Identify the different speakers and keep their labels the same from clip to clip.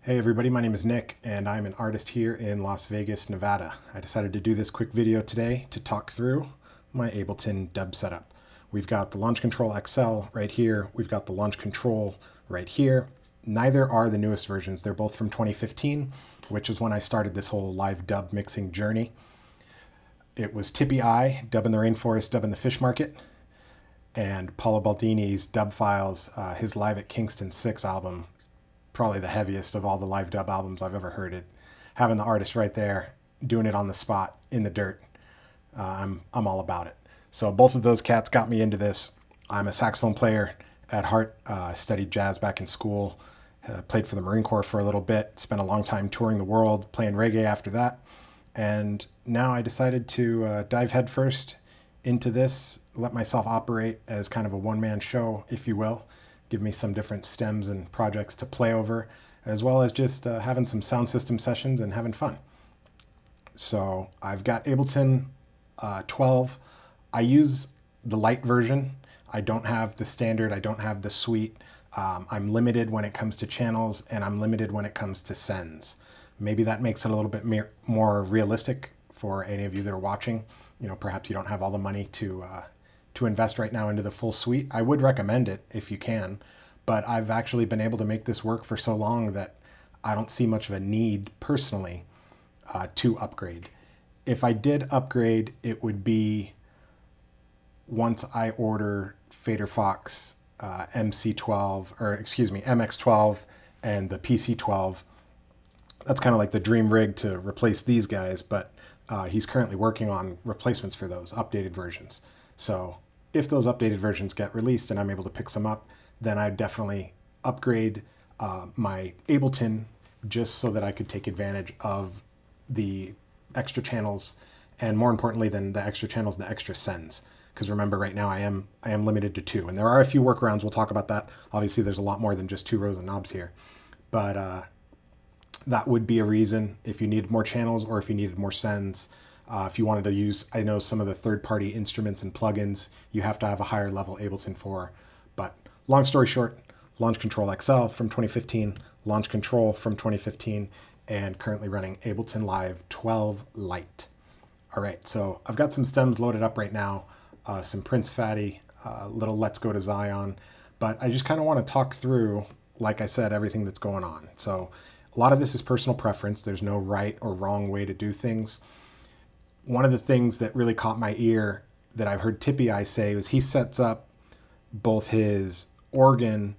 Speaker 1: Hey everybody, my name is Nick and I'm an artist here in Las Vegas, Nevada. I decided to do this quick video today to talk through my Ableton dub setup. We've got the Launch Control XL right here. We've got the Launch Control right here. Neither are the newest versions. They're both from 2015, which is when I started this whole live dub mixing journey. It was Tippy I, Dub in the Rainforest, Dub in the Fish Market, and Paolo Baldini's Dub Files, his Live at Kingston 6 album. Probably the heaviest of all the live dub albums I've ever heard. It having the artist right there doing it on the spot in the dirt, I'm all about it. So both of those cats got me into this. I'm a saxophone player at heart. Studied jazz back in school, played for the Marine Corps for a little bit, spent a long time touring the world, playing reggae after that, and now I decided to dive headfirst into this, let myself operate as kind of a one-man show, if you will. Give me some different stems and projects to play over, as well as just having some sound system sessions and having fun. So I've got Ableton 12. I use the Lite version. I don't have the standard. I don't have the suite. I'm limited when it comes to channels, and I'm limited when it comes to sends. Maybe that makes it a little bit more realistic for any of you that are watching. You know, perhaps you don't have all the money to invest right now into the full suite. I would recommend it if you can, but I've actually been able to make this work for so long that I don't see much of a need personally to upgrade. If I did upgrade, it would be once I order Fader Fox MX12 and the PC12. That's kind of like the dream rig to replace these guys, but he's currently working on replacements for those updated versions. So if those updated versions get released and I'm able to pick some up, then I'd definitely upgrade my Ableton just so that I could take advantage of the extra channels, and more importantly than the extra channels, the extra sends. Because remember, right now I am limited to 2, and there are a few workarounds. We'll talk about that. Obviously, there's a lot more than just 2 rows of knobs here, but that would be a reason if you needed more channels or if you needed more sends. If you wanted to use, I know some of the third-party instruments and plugins you have to have a higher level Ableton for. But long story short, Launch Control XL from 2015, Launch Control from 2015, and currently running Ableton Live 12 Lite. All right, so I've got some stems loaded up right now, some Prince Fatty, little Let's Go to Zion, but I just kind of want to talk through, like I said, everything that's going on. So a lot of this is personal preference. There's no right or wrong way to do things. One of the things that really caught my ear that I've heard Tippy I say was he sets up both his organ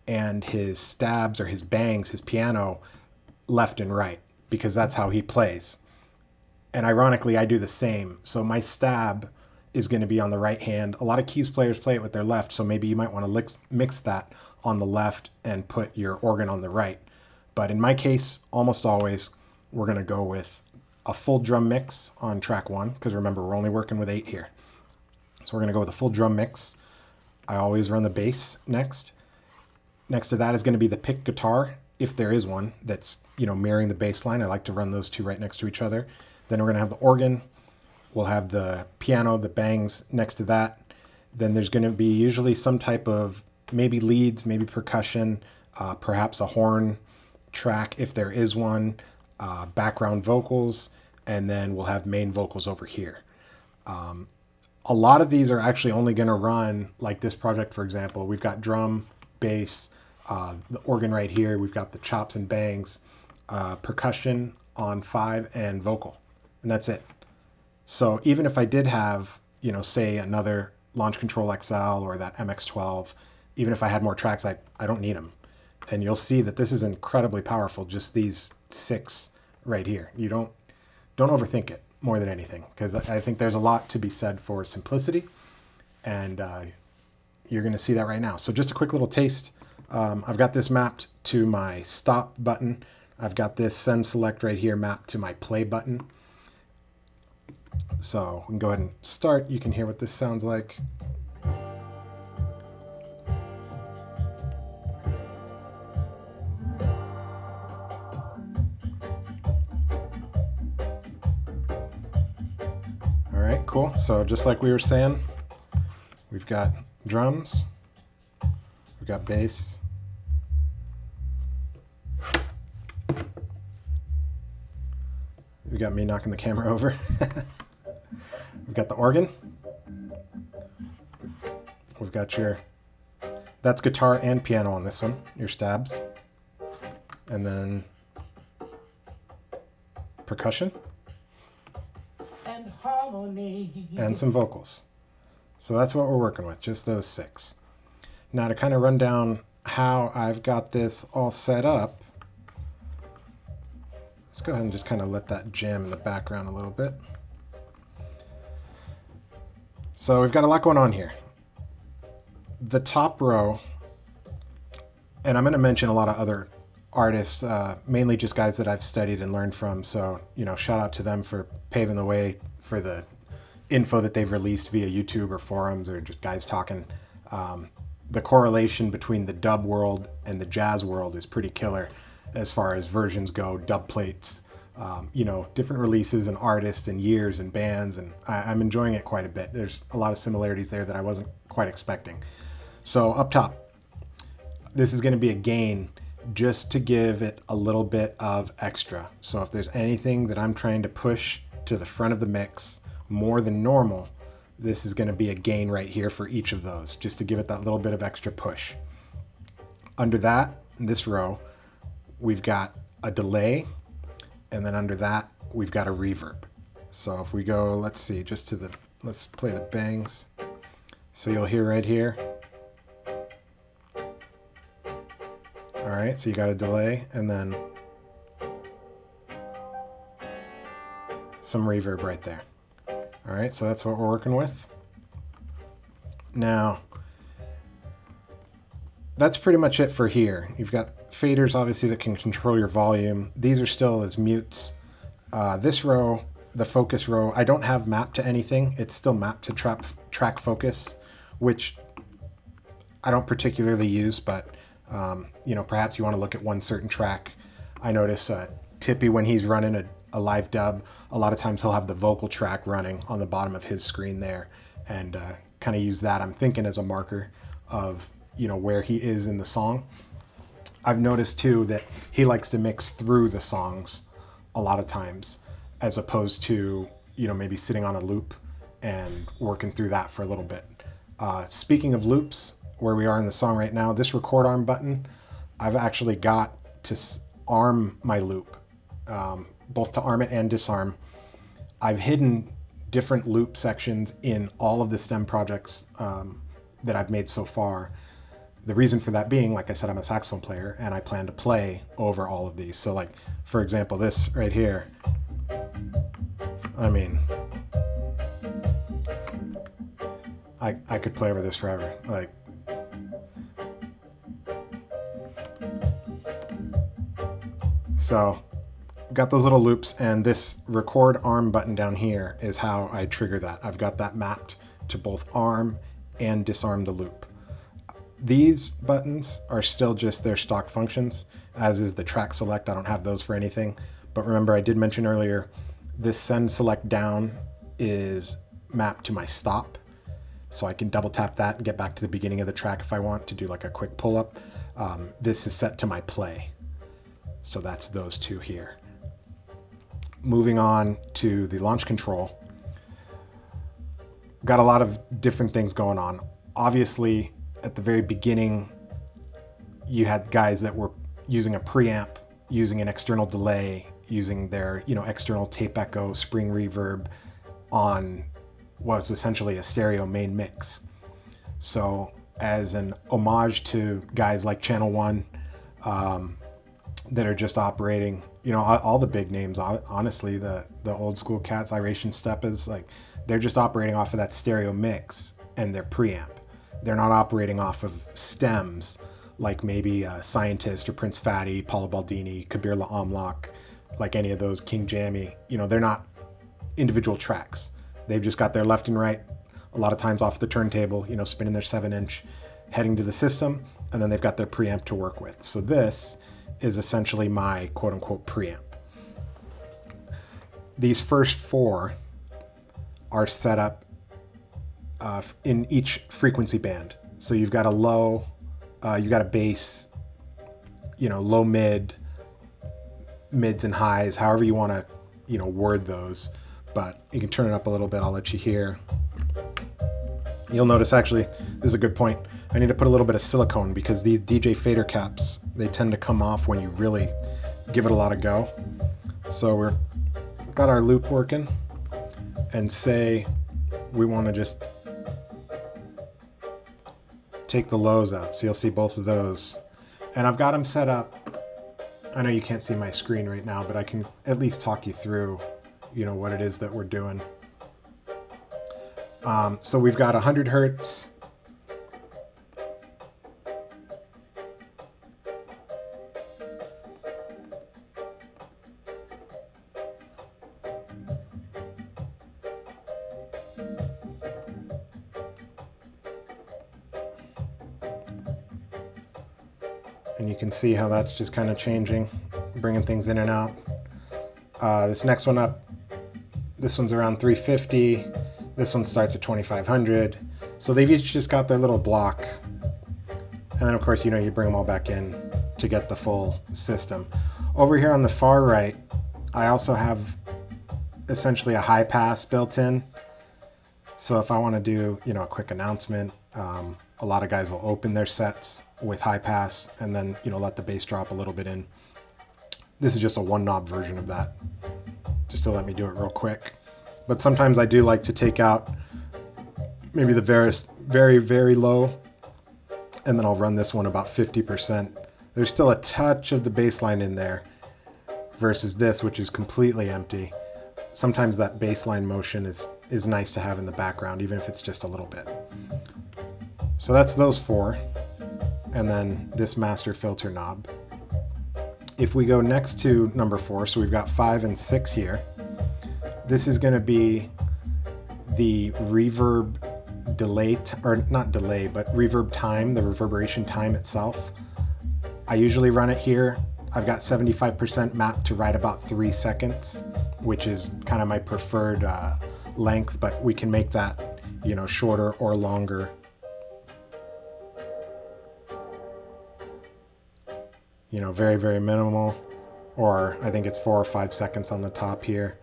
Speaker 1: and his stabs or his bangs, his piano, left and right, because that's how he plays. And ironically, I do the same. So my stab is going to be on the right hand. A lot of keys players play it with their left, so maybe you might want to mix that on the left and put your organ on the right. But in my case, almost always, we're going to go with a full drum mix on track 1, because remember, we're only working with 8 here. So we're going to go with a full drum mix. I always run the bass next. Next to that is going to be the pick guitar, if there is one that's, you know, mirroring the bass line. I like to run those two right next to each other. Then we're going to have the organ. We'll have the piano, the bangs next to that. Then there's going to be usually some type of maybe leads, maybe percussion, perhaps a horn track if there is one, background vocals, and then we'll have main vocals over here. A lot of these are actually only going to run, like this project, for example. We've got drum, bass, the organ right here. We've got the chops and bangs, percussion on 5, and vocal, and that's it. So even if I did have, you know, say another Launch Control XL or that MX12, even if I had more tracks, I don't need them. And you'll see that this is incredibly powerful, just these 6 right here. You don't overthink it more than anything, because I think there's a lot to be said for simplicity, and you're going to see that right now. So just a quick little taste. I've got this mapped to my stop button. I've got this send select right here mapped to my play button. So we can go ahead and start. You can hear what this sounds like. All right, cool. So just like we were saying, we've got drums, we've got bass, got me knocking the camera over. We've got the organ. We've got that's guitar and piano on this one, your stabs. And then percussion.
Speaker 2: And harmony.
Speaker 1: And some vocals. So that's what we're working with, just those 6. Now to kind of run down how I've got this all set up, let's go ahead and just kind of let that jam in the background a little bit. So we've got a lot going on here. The top row, and I'm going to mention a lot of other artists, mainly just guys that I've studied and learned from. So, shout out to them for paving the way for the info that they've released via YouTube or forums or just guys talking. The correlation between the dub world and the jazz world is pretty killer as far as versions go, dub plates, different releases and artists and years and bands, and I'm enjoying it quite a bit. There's a lot of similarities there that I wasn't quite expecting. So up top, this is going to be a gain just to give it a little bit of extra. So if there's anything that I'm trying to push to the front of the mix more than normal, this is going to be a gain right here for each of those, just to give it that little bit of extra push. Under that, in this row, we've got a delay, and then under that, we've got a reverb. So if we go, let's play the bangs. So you'll hear right here. All right, so you got a delay, and then some reverb right there. All right, so that's what we're working with. Now, that's pretty much it for here. You've got faders, obviously, that can control your volume. These are still as mutes. This row, the focus row, I don't have mapped to anything. It's still mapped to track focus, which I don't particularly use, but perhaps you want to look at one certain track. I notice Tippy, when he's running a live dub, a lot of times he'll have the vocal track running on the bottom of his screen there, and kind of use that, I'm thinking, as a marker of where he is in the song. I've noticed too that he likes to mix through the songs a lot of times, as opposed to maybe sitting on a loop and working through that for a little bit. Speaking of loops, where we are in the song right now, this record arm button, I've actually got to arm my loop, both to arm it and disarm. I've hidden different loop sections in all of the stem projects that I've made so far. The reason for that being, like I said, I'm a saxophone player and I plan to play over all of these. So like, for example, this right here, I mean, I could play over this forever. Like, so got those little loops, and this record arm button down here is how I trigger that. I've got that mapped to both arm and disarm the loop. These buttons are still just their stock functions, as is the track select. I don't have those for anything. But remember, I did mention earlier, this send select down is mapped to my stop. So I can double tap that and get back to the beginning of the track if I want to do like a quick pull up. This is set to my play. So that's those two here. Moving on to the launch control. Got a lot of different things going on. Obviously, at the very beginning, you had guys that were using a preamp, using an external delay, using their external tape echo, spring reverb on what was essentially a stereo main mix. So as an homage to guys like Channel One that are just operating, all the big names, honestly, the old school cats, Iration Steppas, like they're just operating off of that stereo mix and their preamp. They're not operating off of stems like maybe Scientist or Prince Fatty, Paolo Baldini, Kibir La Amlak, like any of those, King Jammy. They're not individual tracks. They've just got their left and right, a lot of times off the turntable, spinning their 7-inch, heading to the system, and then they've got their preamp to work with. So this is essentially my quote-unquote preamp. These first four are set up in each frequency band. So you've got a low, you've got a bass, low mid, mids and highs, however you want to, word those, but you can turn it up a little bit. I'll let you hear. You'll notice, actually, this is a good point. I need to put a little bit of silicone because these DJ fader caps, they tend to come off when you really give it a lot of go. So we're got our loop working, and say we want to just take the lows out. So you'll see both of those. And I've got them set up. I know you can't see my screen right now, but I can at least talk you through, what it is that we're doing. So we've got 100 hertz. And you can see how that's just kind of changing, bringing things in and out. This next one up, this one's around 350. This one starts at 2500. So they've each just got their little block. And then of course, you bring them all back in to get the full system. Over here on the far right, I also have essentially a high pass built in. So if I want to do, a quick announcement, a lot of guys will open their sets with high pass and then, let the bass drop a little bit in. This is just a one knob version of that, just to let me do it real quick. But sometimes I do like to take out maybe the very, very low, and then I'll run this one about 50%. There's still a touch of the bass line in there versus this, which is completely empty. Sometimes that bass line motion is nice to have in the background, even if it's just a little bit. So that's those four, and then this master filter knob. If we go next to number 4, so we've got 5 and 6 here, this is going to be the reverb delay, or not delay, but reverb time, the reverberation time itself. I usually run it here. I've got 75% mapped to right about 3 seconds, which is kind of my preferred length, but we can make that, shorter or longer. Very, very minimal, or I think it's 4 or 5 seconds on the top here.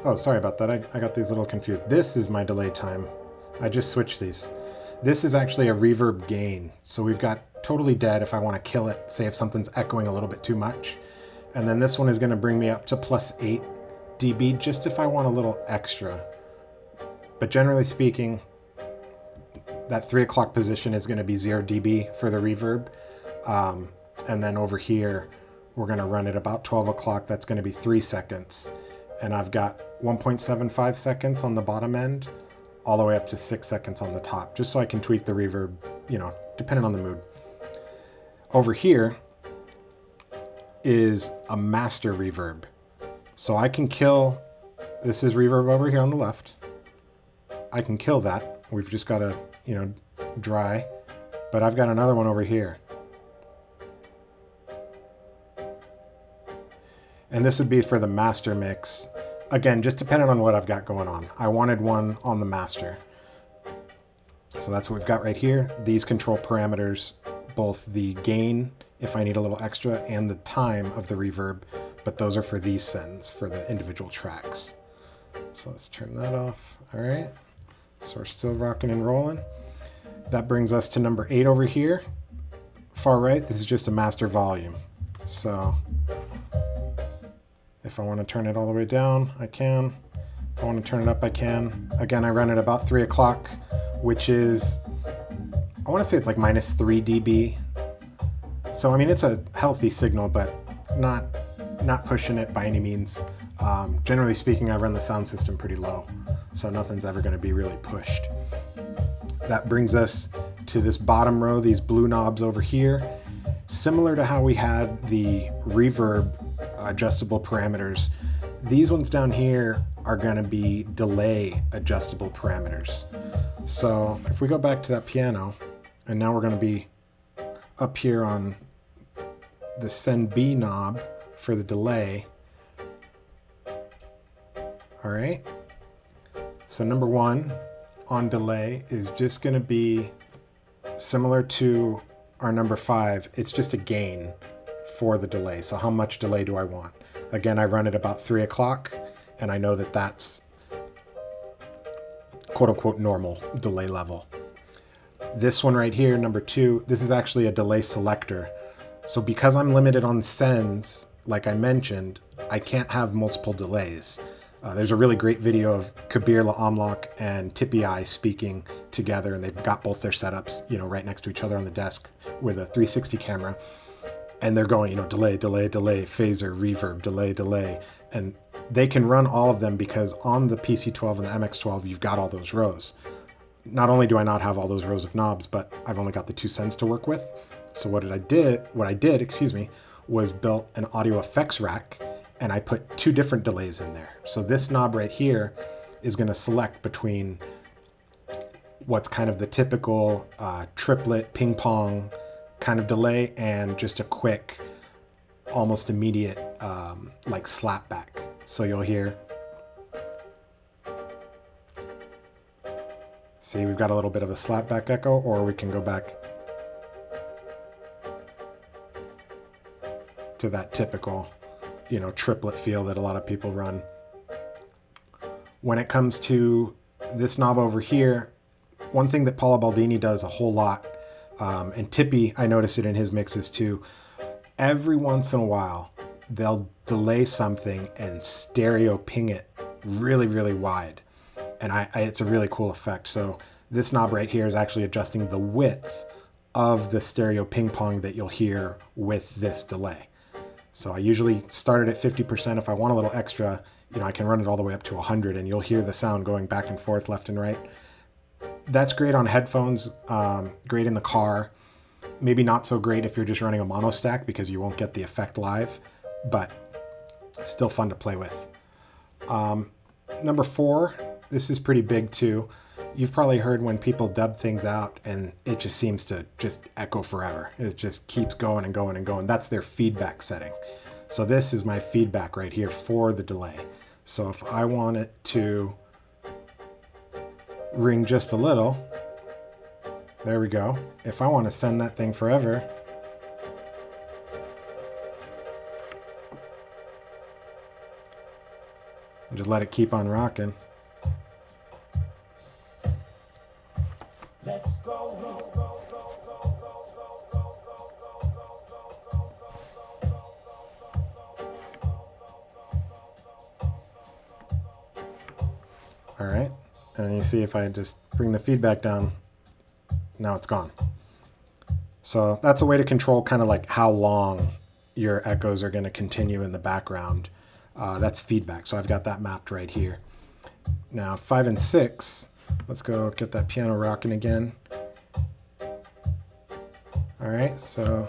Speaker 1: Oh, sorry about that. I got these a little confused. This is my delay time. I just switched these. This is actually a reverb gain. So we've got totally dead if I want to kill it, say if something's echoing a little bit too much. And then this one is going to bring me up to +8 dB just if I want a little extra. But generally speaking, that 3 o'clock position is going to be 0 dB for the reverb. And then over here, we're going to run it about 12 o'clock. That's going to be 3 seconds. And I've got 1.75 seconds on the bottom end, all the way up to 6 seconds on the top, just so I can tweak the reverb, depending on the mood. Over here is a master reverb. So I can kill, this is reverb over here on the left. I can kill that. We've just got to, dry, but I've got another one over here. And this would be for the master mix. Again, just depending on what I've got going on. I wanted one on the master. So that's what we've got right here. These control parameters, both the gain, if I need a little extra, and the time of the reverb, but those are for these sends, for the individual tracks. So let's turn that off. All right, so we're still rocking and rolling. That brings us to number 8 over here. Far right, this is just a master volume. So if I want to turn it all the way down, I can. If I want to turn it up, I can. Again, I run it about 3 o'clock, which is, I want to say it's like -3 dB. So, I mean, it's a healthy signal, but not pushing it by any means. Generally speaking, I run the sound system pretty low, so nothing's ever going to be really pushed. That brings us to this bottom row, these blue knobs over here. Similar to how we had the reverb adjustable parameters, these ones down here are going to be delay adjustable parameters. So if we go back to that piano, and now we're going to be up here on the send B knob for the delay. All right, so number 1, on delay is just going to be similar to our number 5. It's just a gain for the delay. So how much delay do I want? Again, I run it about 3 o'clock, and I know that that's quote unquote normal delay level. This one right here, number 2, this is actually a delay selector. So because I'm limited on sends, like I mentioned, I can't have multiple delays. There's a really great video of Kibir La Amlak and Tippy I speaking together, and they've got both their setups, right next to each other on the desk with a 360 camera. And they're going, delay, delay, delay, phaser, reverb, delay, delay. And they can run all of them because on the PC12 and the MX12, you've got all those rows. Not only do I not have all those rows of knobs, but I've only got the 2 sends to work with. So what I did, was built an audio effects rack, and I put 2 different delays in there. So this knob right here is going to select between what's kind of the typical triplet ping pong kind of delay and just a quick, almost immediate like slap back. So you'll hear, see, we've got a little bit of a slap back echo, or we can go back to that typical, triplet feel that a lot of people run. When it comes to this knob over here, one thing that Paolo Baldini does a whole lot, and Tippy, I notice it in his mixes too, every once in a while, they'll delay something and stereo ping it really, really wide. And it's a really cool effect. So this knob right here is actually adjusting the width of the stereo ping pong that you'll hear with this delay. So I usually start it at 50%. If I want a little extra, I can run it all the way up to 100, and you'll hear the sound going back and forth, left and right. That's great on headphones, great in the car. Maybe not so great if you're just running a mono stack because you won't get the effect live, but still fun to play with. Number 4, this is pretty big too. You've probably heard when people dub things out and it just seems to just echo forever. It just keeps going and going and going. That's their feedback setting. So this is my feedback right here for the delay. So if I want it to ring just a little, there we go. If I want to send that thing forever, just let it keep on rocking.
Speaker 2: Let's go.
Speaker 1: All right, and you see if I just bring the feedback down, now it's gone. So that's a way to control kind of like how long your echoes are going to continue in the background. That's feedback, so I've got that mapped right here. Now 5 and 6, let's go get that piano rocking again. All right, so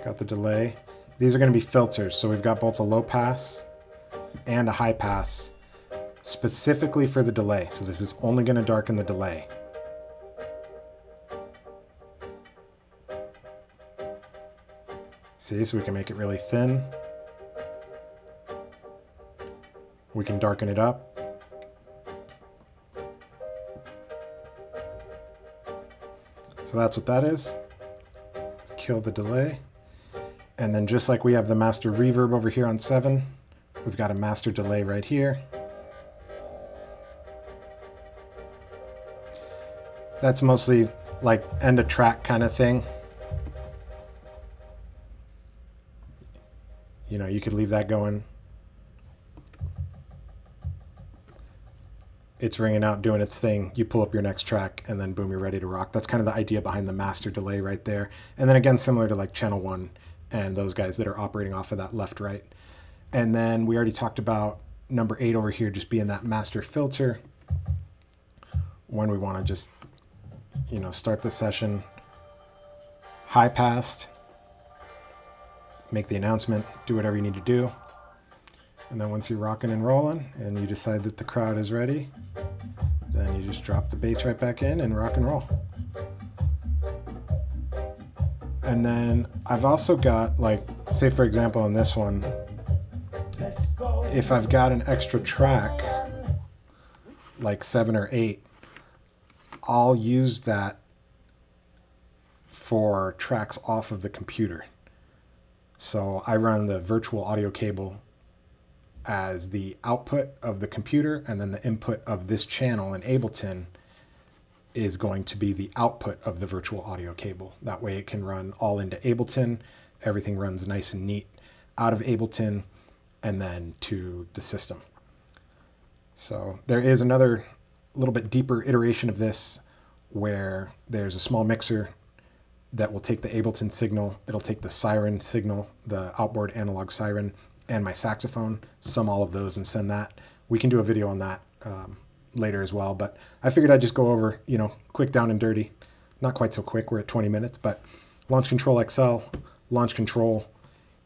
Speaker 1: got the delay. These are going to be filters, so we've got both a low pass and a high pass specifically for the delay. So this is only going to darken the delay. See, so we can make it really thin. We can darken it up. So that's what that is. Let's kill the delay. And then just like we have the master reverb over here on 7, we've got a master delay right here. That's mostly like end of track kind of thing. You could leave that going. It's ringing out, doing its thing. You pull up your next track, and then boom, you're ready to rock. That's kind of the idea behind the master delay right there. And then again, similar to like channel 1 and those guys that are operating off of that left-right. And then we already talked about number 8 over here just being that master filter when we want to just, start the session high passed, make the announcement, do whatever you need to do. And then once you're rocking and rolling and you decide that the crowd is ready, then you just drop the bass right back in and rock and roll. And then I've also got, like, say for example on this one,
Speaker 2: Let's go.
Speaker 1: if I've got an extra track, like 7 or 8, I'll use that for tracks off of the computer. So I run the virtual audio cable as the output of the computer, and then the input of this channel in Ableton is going to be the output of the virtual audio cable. That way it can run all into Ableton. Everything runs nice and neat out of Ableton and then to the system. So there is another little bit deeper iteration of this where there's a small mixer that will take the Ableton signal. It'll take the siren signal, the outboard analog siren, and my saxophone, sum all of those and send that. We can do a video on that later as well, but I figured I'd just go over, quick, down and dirty. Not quite so quick, we're at 20 minutes, but Launch Control XL, Launch Control,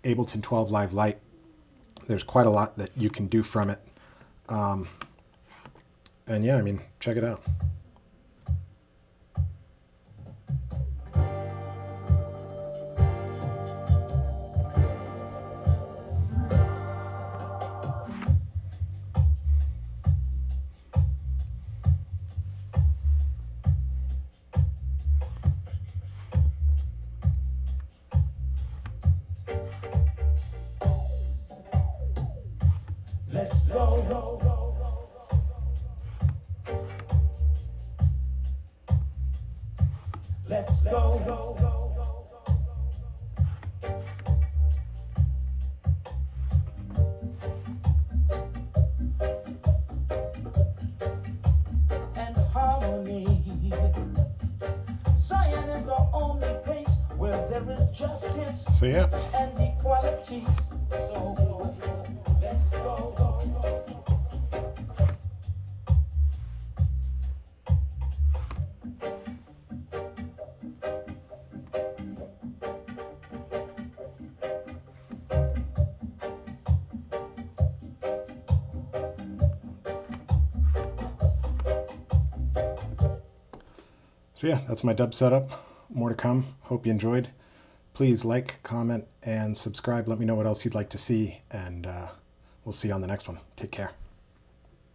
Speaker 1: Ableton 12 Live Lite. There's quite a lot that you can do from it. And yeah, check it out.
Speaker 2: Let's go. Let's go. And harmony. Zion is the only place where there is justice
Speaker 1: So yeah.
Speaker 2: and equality. So let's go.
Speaker 1: So yeah, that's my dub setup. More to come. Hope you enjoyed. Please like, comment, and subscribe. Let me know what else you'd like to see, and we'll see you on the next one. Take care.